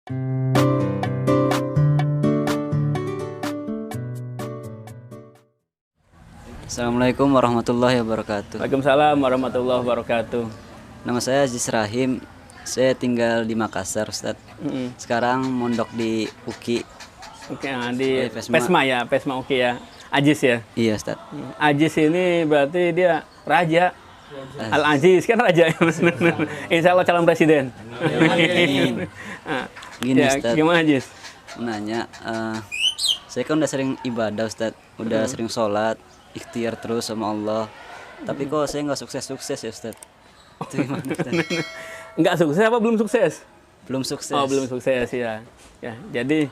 Assalamualaikum warahmatullahi wabarakatuh. Waalaikumsalam warahmatullahi wabarakatuh. Nama saya Aziz Rahim. Saya tinggal di Makassar, Ustadz. Sekarang mondok di UKI. Oke, di Pesma. Pesma ya, Pesma Oke ya. Ajis ya. Iya, Ustadz. Ajis ini berarti dia raja. Al-Aziz kan raja. Insya Allah calon presiden. Gini, Ya, Ustadz. gimana Ajis? Menanya, saya kan udah sering ibadah, Ustadz. Udah sering sholat, ikhtiar terus sama Allah. Tapi kok saya nggak sukses-sukses ya, Ustadz? Itu gimana, Ustadz? Enggak sukses apa belum sukses? Belum sukses. Oh, belum sukses ya. Ya, jadi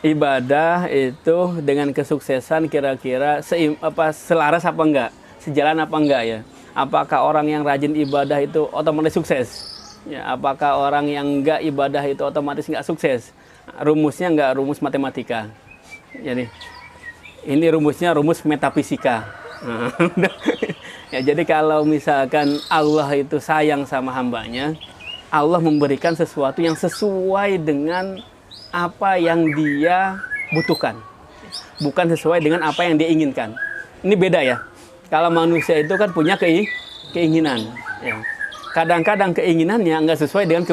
ibadah itu dengan kesuksesan kira-kira selaras apa enggak? Sejalan apa enggak ya? Apakah orang yang rajin ibadah itu otomatis sukses? Ya, apakah orang yang enggak ibadah itu otomatis enggak sukses? Rumusnya enggak rumus matematika. Jadi ini rumusnya rumus metafisika. Ya, jadi kalau misalkan Allah itu sayang sama hambanya, Allah memberikan sesuatu yang sesuai dengan apa yang dia butuhkan, bukan sesuai dengan apa yang dia inginkan. Ini beda ya. Kalau manusia itu kan punya keinginan. Ya. Kadang-kadang keinginannya nggak sesuai dengan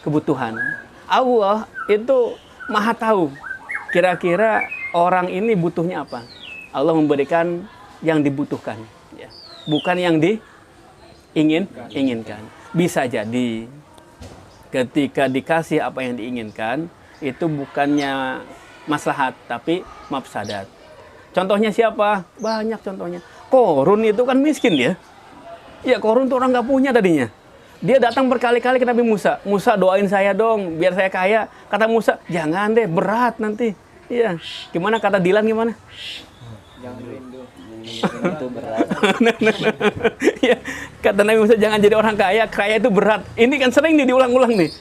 kebutuhan. Allah itu maha tahu kira-kira orang ini butuhnya apa. Allah memberikan yang dibutuhkan, ya. Bukan yang diinginkan. Bisa jadi ketika dikasih apa yang diinginkan, itu bukannya maslahat, tapi mafsadat. Contohnya siapa? Banyak contohnya. Korun itu kan miskin ya. Ya, Korun tuh orang nggak punya tadinya. Dia datang berkali-kali ke Nabi Musa. Musa, doain saya dong, biar saya kaya. Kata Musa, jangan deh, berat nanti. Iya. Gimana kata Dilan gimana? Jangan rindu. Itu berat. Ya, kata Nabi Musa, jangan jadi orang kaya. Kaya itu berat. Ini kan sering nih diulang-ulang nih.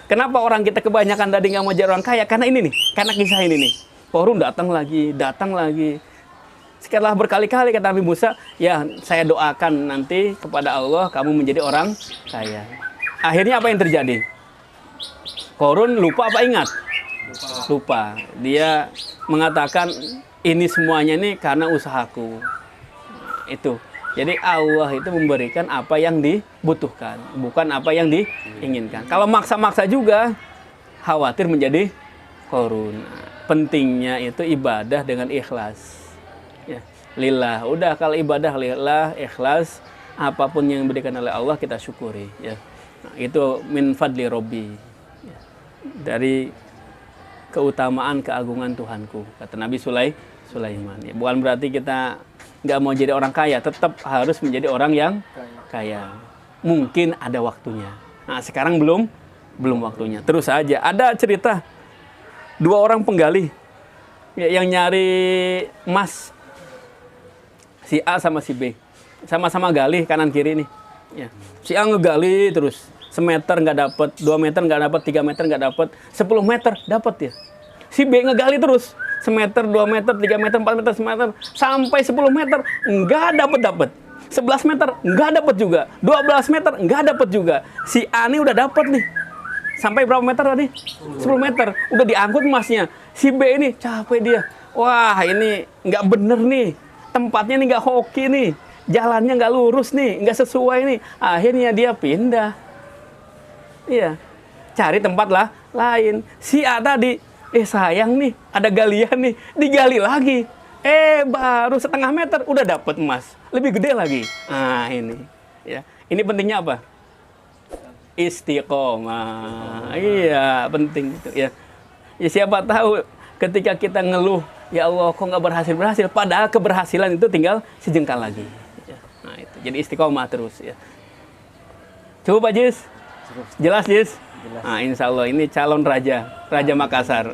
Kenapa orang kita kebanyakan tadi nggak mau jadi orang kaya? Karena ini nih, karena kisah ini nih. Korun datang lagi. Setelah berkali-kali kata Nabi Musa, ya saya doakan nanti kepada Allah kamu menjadi orang kaya. Akhirnya apa yang terjadi? Korun lupa apa ingat? Lupa. Dia mengatakan ini semuanya nih karena usahaku. Itu. Jadi Allah itu memberikan apa yang dibutuhkan, bukan apa yang diinginkan. Kalau maksa-maksa juga, khawatir menjadi Korun. Pentingnya itu ibadah dengan ikhlas. Ya, lillah. Udah kalau ibadah lillah, ikhlas, apapun yang diberikan oleh Allah kita syukuri. Ya. Nah, itu min fadli Robbi. Ya. Dari keutamaan keagungan Tuhanku, kata Nabi Sulaiman. Ya, bukan berarti kita nggak mau jadi orang kaya, tetap harus menjadi orang yang kaya. Mungkin ada waktunya. Nah, sekarang belum waktunya. Terus aja. Ada cerita 2 orang penggali ya, yang nyari emas. Si A sama si B. Sama-sama gali kanan kiri nih. Ya. Si A ngegali terus. Semeter nggak dapet, 2 meter nggak dapet, 3 meter nggak dapet, 10 meter dapet ya. Si B ngegali terus. Semeter, 2 meter, 3 meter, 4 meter, semeter, sampai 10 meter, nggak dapet. 11 meter, nggak dapet juga. 12 meter, nggak dapet juga. Si A ini udah dapet nih. Sampai berapa meter tadi? 10 meter. Udah diangkut emasnya. Si B ini capek dia. Wah, ini nggak bener nih. Tempatnya nih nggak hoki nih. Jalannya nggak lurus nih. Nggak sesuai nih. Akhirnya dia pindah. Iya. Cari tempat lah lain. Si A tadi, sayang nih, ada galian nih, digali lagi. Baru setengah meter udah dapet emas, lebih gede lagi. Nah ini, ya, ini pentingnya apa? Istiqomah. Iya, penting itu. Ya, ya siapa tahu ketika kita ngeluh, ya Allah, kok nggak berhasil? Padahal keberhasilan itu tinggal sejengkal lagi. Ya, nah itu, jadi istiqomah terus. Ya. Coba Pak Jis, jelas Jis. Nah, insya Allah ini calon Raja Makassar.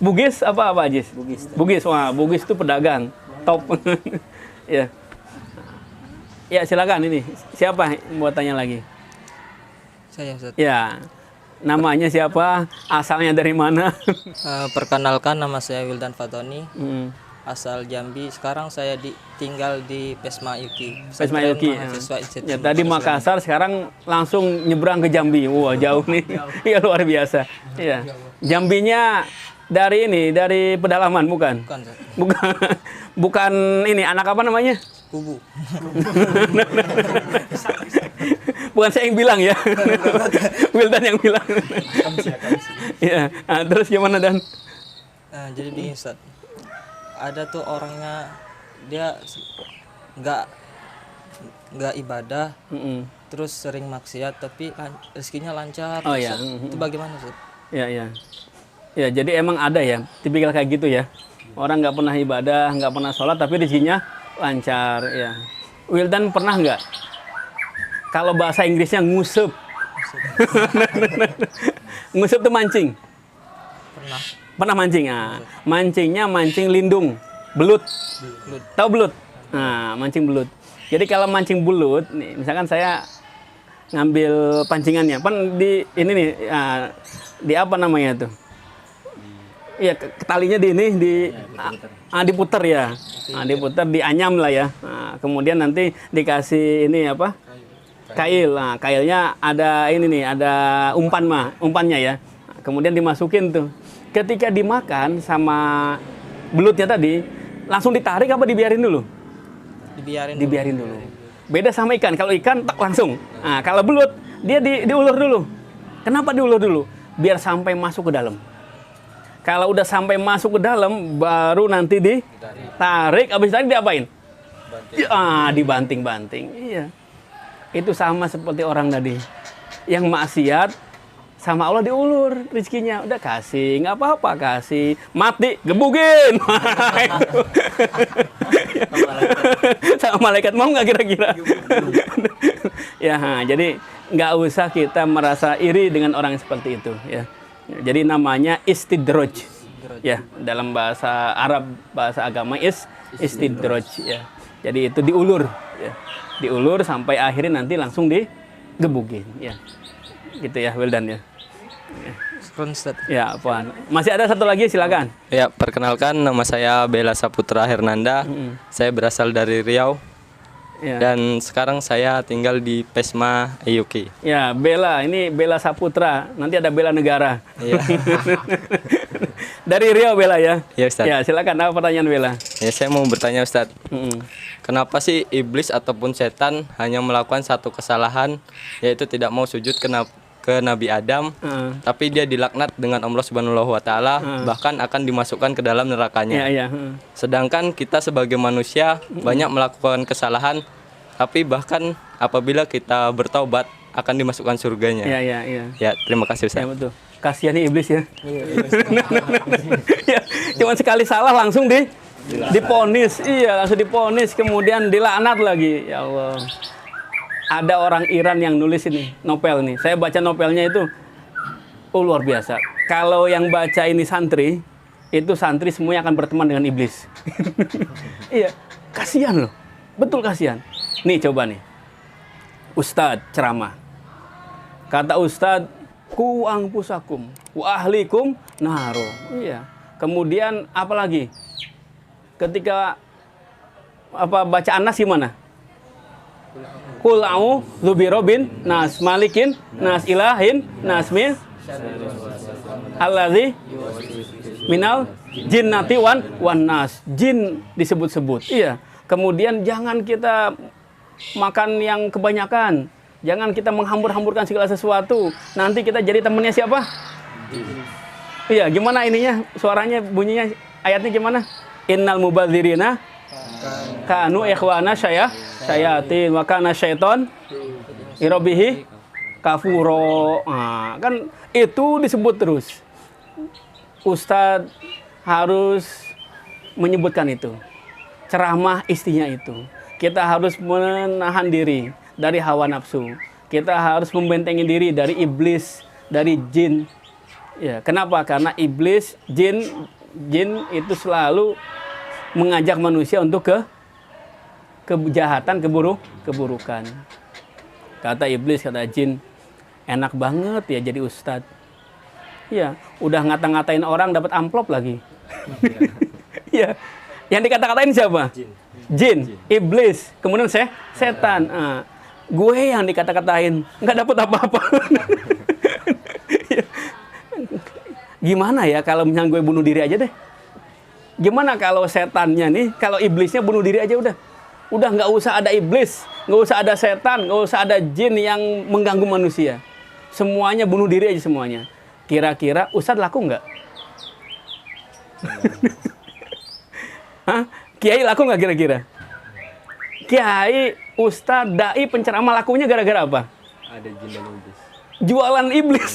Bugis apa Jis? Bugis. Wah, Bugis itu pedagang top. Ya. Ya, silakan ini. Siapa mau tanya lagi? Saya, Ustaz. Ya. Namanya siapa? Asalnya dari mana? Perkenalkan, nama saya Wildan Fatoni. asal Jambi. Sekarang saya tinggal di Pesma Yuki. Pesma Pesantren Yuki. mahasiswa Institut Ya, tadi Muslim. Makassar, sekarang langsung nyebrang ke Jambi. Wah, jauh nih. Iya, luar biasa. Iya. Jambinya dari pedalaman bukan? Bukan, Ustaz. Bukan. Bukan ini anak apa namanya? Kubu. Bukan saya yang bilang ya. Wildan yang bilang. Iya. Nah, terus gimana Dan? Nah, jadi begini, Ustaz. Ada tuh orangnya dia nggak ibadah, Mm-mm. terus sering maksiat tapi rezekinya lancar. Oh, Ustaz. iya. Itu bagaimana, Ustaz? Ya, ya. Ya, jadi emang ada ya, tipikal kayak gitu ya. Orang nggak pernah ibadah, nggak pernah sholat, tapi rezekinya lancar ya. Wildan pernah nggak? Kalau bahasa Inggrisnya ngusep. Ngusep tuh mancing. Pernah. Pernah mancing? Nah, mancingnya mancing lindung, belut. Tahu belut? Nah, mancing belut. Jadi kalau mancing belut, nih, misalkan saya ngambil pancingannya, di ini nih, di apa namanya tuh? Iya, talinya diputer ya. Nah, diputer, dianyam lah ya. Nah, kemudian nanti dikasih ini apa? Kail. Nah, kailnya ada ini nih, ada umpannya ya. Nah, kemudian dimasukin tuh. Ketika dimakan sama belutnya tadi, langsung ditarik apa dibiarin dulu? Dibiarin dulu. Beda sama ikan. Kalau ikan tak langsung. Nah, kalau belut dia diulur dulu. Kenapa diulur dulu? Biar sampai masuk ke dalam. Kalau udah sampai masuk ke dalam, baru nanti ditarik. Habis tadi diapain? Dibanting-banting. Iya. Itu sama seperti orang tadi. Yang maksiat sama Allah diulur rezekinya. Udah kasih, nggak apa-apa kasih. Mati, gebugin. Sama malaikat mau nggak kira-kira? Ya, jadi nggak usah kita merasa iri dengan orang seperti itu. Ya. Jadi namanya istidroj. Ya, dalam bahasa Arab, bahasa agama istidroj. Ya. Jadi itu diulur. Ya. Diulur sampai akhirnya nanti langsung digebugin. Ya. Gitu ya, Wildan ya. Ya, Puan. Masih ada satu lagi, silakan. Ya, perkenalkan nama saya Bela Saputra Hernanda. Saya berasal dari Riau. Ya. Dan sekarang saya tinggal di Pesma Yuki. Ya, Bela, ini Bela Saputra. Nanti ada Bela Negara. Iya. Dari Riau Bela ya. Ya, Ustaz. Ya, silakan. Apa pertanyaan Bela? Ya, saya mau bertanya Ustadz. Mm-mm. Kenapa sih iblis ataupun setan hanya melakukan satu kesalahan, yaitu tidak mau sujud ke Nabi Adam, tapi dia dilaknat dengan Allah Subhanahu wa taala, bahkan akan dimasukkan ke dalam nerakanya. Ya, ya. Sedangkan kita sebagai manusia banyak melakukan kesalahan, tapi bahkan apabila kita bertaubat akan dimasukkan surganya. Ya, ya, ya. Ya, terima kasih Ustaz. Ya, betul. Kasihan nih iblis ya. Ya, cuma sekali salah langsung diponis. Iya, langsung diponis, kemudian dilaknat lagi. Ya Allah. Ada orang Iran yang nulis ini, novel nih. Saya baca novelnya itu luar biasa. Kalau yang baca ini santri, itu santri semuanya akan berteman dengan iblis. Iya, kasihan loh. Betul kasihan. Nih coba nih. Ustadz ceramah. Kata Ustadz, ku angpusakum wa ahlikum naro. Iya. Kemudian apa lagi? Ketika baca An-Nas gimana? Qul a'udzu birabin nas, malikin nas, ilahin nas, min allazi minal jinnati wan nas. Jin disebut-sebut. Iya. Kemudian jangan kita makan yang kebanyakan. Jangan kita menghambur-hamburkan segala sesuatu. Nanti kita jadi temannya siapa? Iya, gimana ininya? Suaranya, bunyinya, ayatnya gimana? Innal mubadzirina kanu ikhwana syayatin wa kana syaiton irabihi kafuro. Nah, kan itu disebut terus. Ustadz harus menyebutkan itu. Ceramah istinya itu. Kita harus menahan diri dari hawa nafsu. Kita harus membentengi diri dari iblis, dari jin. Ya, kenapa? Karena iblis, jin itu selalu mengajak manusia untuk kejahatan, keburukan. Kata iblis, kata jin, enak banget ya jadi ustadz. Iya, udah ngata-ngatain orang dapat amplop lagi. Iya, Yang dikata-katain siapa? Jin. Iblis. Kemudian setan. Gue yang dikata-katain, nggak dapat apa-apa. Gimana ya kalau misalnya gue bunuh diri aja deh? Gimana kalau setannya nih, kalau iblisnya bunuh diri aja udah? Udah nggak usah ada iblis, nggak usah ada setan, nggak usah ada jin yang mengganggu manusia. Semuanya bunuh diri aja semuanya. Kira-kira Ustadz laku nggak? Hah? Kiai laku nggak kira-kira? Kiai, Ustadz, dai, penceramah lakunya gara-gara apa? Ada jin dan iblis. Jualan iblis.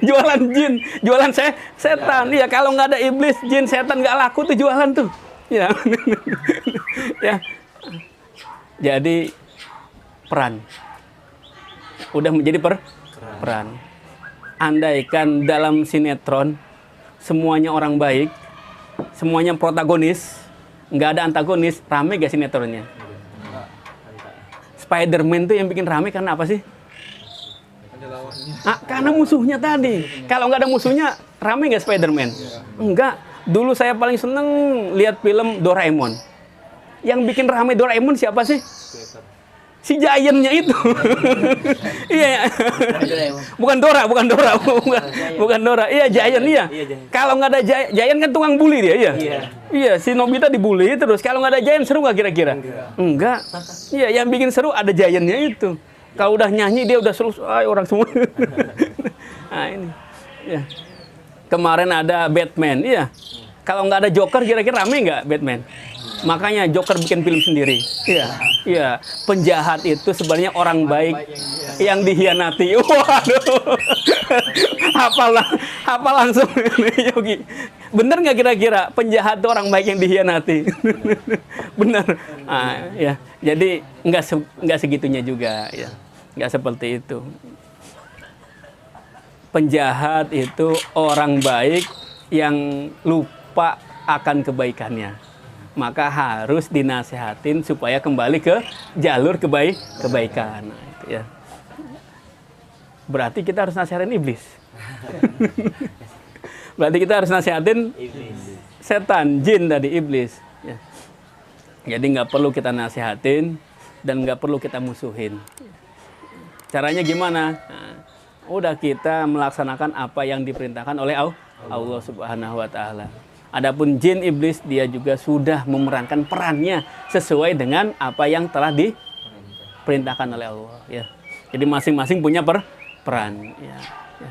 Jualan jin, jualan setan. Iya, kalau nggak ada iblis, jin, setan nggak laku tuh jualan tuh. Ya. Ya. Jadi peran. Udah menjadi peran. Andaikan dalam sinetron semuanya orang baik, semuanya protagonis, nggak ada antagonis, rame gak sinetronnya? Spider-Man tuh yang bikin rame karena apa sih? Karena musuhnya tadi. Kalau nggak ada musuhnya, rame nggak Spider-Man? Enggak. Dulu saya paling seneng lihat film Doraemon. Yang bikin rame Doraemon siapa sih? Si Giant-nya itu. Iya. Bukan Dora. Bukan Dora. Iya, Giant iya. Kalau nggak ada Giant kan tukang bully dia, iya. Iya, si Nobita dibully terus. Kalau nggak ada Giant seru nggak kira-kira? Enggak. Iya, yang bikin seru ada Giant-nya itu. Kalau udah nyanyi dia udah selesai orang semua. Nah ini, ya. Kemarin ada Batman, iya. Kalau nggak ada Joker, kira-kira rame nggak Batman? Makanya Joker bikin film sendiri. Iya, iya. Penjahat itu sebenarnya orang baik yang dihianati. Waduh, hafal langsung Yogi. Bener nggak kira-kira penjahat itu orang baik yang dihianati? Bener. Ya. Jadi nggak segitunya juga, ya. Nggak seperti itu. Penjahat itu orang baik yang lupa akan kebaikannya. Maka harus dinasehatin supaya kembali ke jalur kebaikan. Nah, itu ya. Berarti kita harus nasihatin iblis. Berarti kita harus nasihatin setan, jin tadi, iblis. Ya. Jadi nggak perlu kita nasihatin dan nggak perlu kita musuhin. Caranya gimana? Nah, udah kita melaksanakan apa yang diperintahkan oleh Allah Subhanahu wa Ta'ala. Adapun jin iblis dia juga sudah memerankan perannya sesuai dengan apa yang telah diperintahkan oleh Allah. Ya. Jadi masing-masing punya peran. Ya.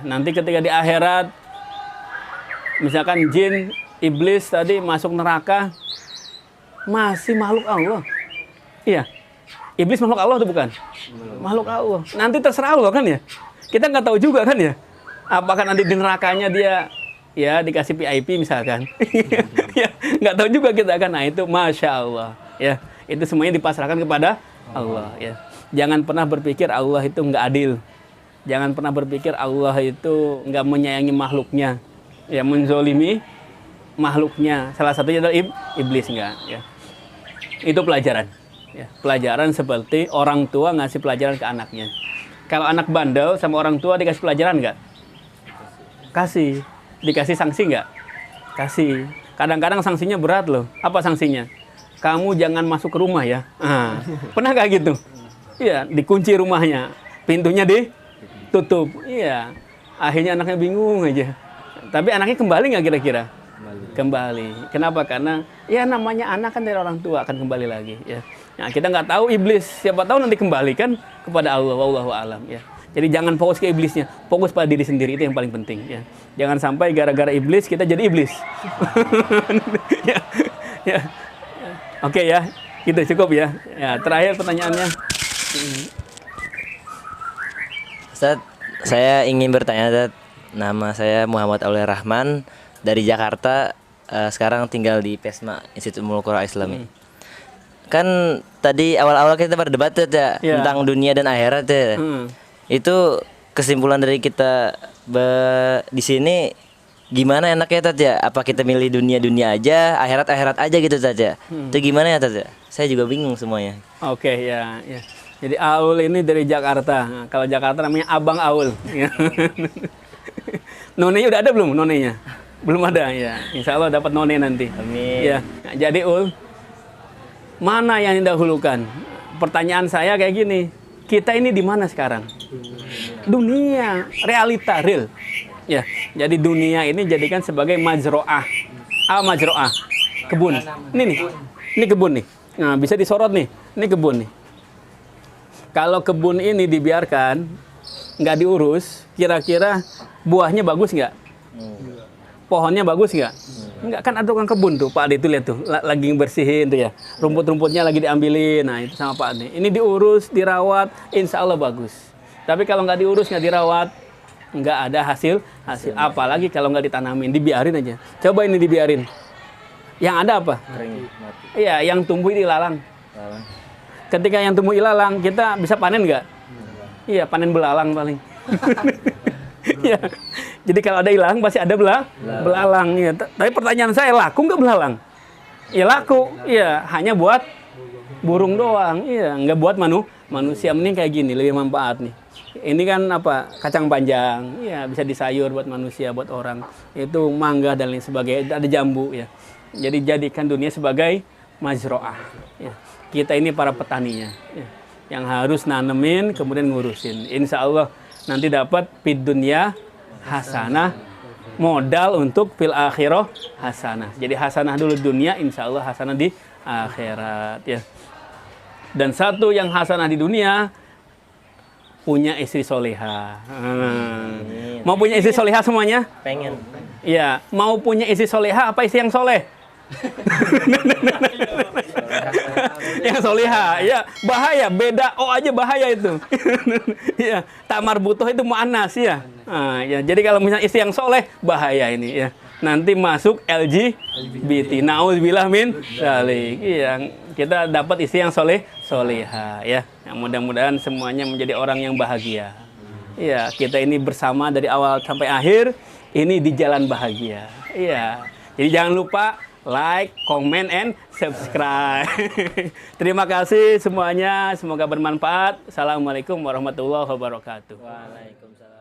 Nanti ketika di akhirat, misalkan jin iblis tadi masuk neraka, masih makhluk Allah. Iya. Iblis makhluk Allah atau bukan? Makhluk Allah. Nanti terserah Allah kan ya. Kita nggak tahu juga kan ya. Apakah nanti di nerakanya dia ya dikasih VIP misalkan. Ya, nggak tahu juga kita kan. Nah itu Masya Allah. Ya, itu semuanya dipasrahkan kepada Allah. Ya. Jangan pernah berpikir Allah itu nggak adil. Jangan pernah berpikir Allah itu nggak menyayangi makhluknya. Ya, menzolimi makhluknya. Salah satunya adalah iblis enggak. Ya. Itu pelajaran. Ya, pelajaran seperti orang tua ngasih pelajaran ke anaknya. Kalau anak bandel sama orang tua dikasih pelajaran nggak? Kasih. Dikasih sanksi nggak? Kasih. Kadang-kadang sanksinya berat loh. Apa sanksinya? Kamu jangan masuk ke rumah ya. Pernah nggak gitu? Iya, dikunci rumahnya. Pintunya ditutup. Iya. Akhirnya anaknya bingung aja. Tapi anaknya kembali nggak kira-kira? Kembali. Kenapa? Karena ya namanya anak kan dari orang tua akan kembali lagi. Ya. Nah, kita nggak tahu iblis. Siapa tahu nanti kembali kan kepada Allah. Wallahu a'lam. Ya. Jadi jangan fokus ke iblisnya, fokus pada diri sendiri, itu yang paling penting. Ya. Jangan sampai gara-gara iblis kita jadi iblis. Ya. Ya. Oke ya, itu cukup ya. Ya, terakhir pertanyaannya. Ustaz, saya ingin bertanya, Ustaz. Nama saya Muhammad Aulia Rahman dari Jakarta. Sekarang tinggal di PESMA, Institut Ummul Qura Islami. Kan tadi awal-awal kita berdebat ya, tentang dunia dan akhirat ya. Itu kesimpulan dari kita di sini gimana enaknya Tat ya? Apa kita milih dunia aja, akhirat aja gitu Tat ya? Itu gimana ya Tat ya? Saya juga bingung semuanya. Oke, ya. Jadi Aul ini dari Jakarta. Nah, kalau Jakarta namanya Abang Aul. Nonenya udah ada belum nonenya? Belum ada ya. Insya Allah dapat none nanti. Amin. Ya. Jadi mana yang didahulukan? Pertanyaan saya kayak gini. Kita ini di mana sekarang? Dunia, realita, real. Ya. Jadi dunia ini jadikan sebagai majroah. Majroah. Kebun. Ini nih. Ini kebun nih. Nah, bisa disorot nih. Ini kebun nih. Kalau kebun ini dibiarkan, nggak diurus, kira-kira buahnya bagus nggak? Pohonnya bagus nggak? Nggak, kan ada tukang kebun tuh, Pak Ade itu lihat tuh, lagi bersihin tuh ya. Rumput-rumputnya lagi diambilin, nah itu sama Pak Ade. Ini diurus, dirawat, insya Allah bagus. Tapi kalau nggak diurus, nggak dirawat, nggak ada hasil. Apalagi kalau nggak ditanamin, dibiarin aja. Coba ini dibiarin. Yang ada apa? Kering, mati. Iya, yang tumbuh ilalang. Lalang. Ketika yang tumbuh ilalang, kita bisa panen nggak? Iya, panen belalang paling. Iya. Jadi kalau ada ilalang pasti ada belalang. Ya. Tapi pertanyaan saya, laku nggak belalang? Ya laku. Iya, hanya buat burung doang. Iya, nggak buat manusia. Mending kayak gini, lebih manfaat nih. Ini kan apa? Kacang panjang. Iya, bisa disayur buat manusia, buat orang. Itu mangga dan lain sebagainya. Ada jambu ya. Jadi jadikan dunia sebagai majroah. Ya. Kita ini para petaninya. Ya. Yang harus nanemin, kemudian ngurusin. Insya Allah nanti dapat fid dunya hasanah, modal untuk fil akhirah hasanah. Jadi hasanah dulu dunia, insya Allah hasanah di akhirat. Ya. Dan satu yang hasanah di dunia, punya istri soleha. Mau punya istri soleha semuanya? Pengen. Iya. Mau punya istri soleha apa istri yang soleh? Yang soleha, ya bahaya, beda O aja bahaya itu. Ya, tamar butuh itu mu'annas ya. Nah, ya. Jadi kalau misalnya istri yang soleh bahaya ini ya. Nanti masuk LGBT. Nauzubillah min dzalik. Iya, kita dapat istri yang soleha ya. Yang mudah-mudahan semuanya menjadi orang yang bahagia. Iya, kita ini bersama dari awal sampai akhir ini di jalan bahagia. Iya. Jadi jangan lupa like, comment, and subscribe. Terima kasih semuanya. Semoga bermanfaat. Assalamualaikum warahmatullahi wabarakatuh. Waalaikumsalam.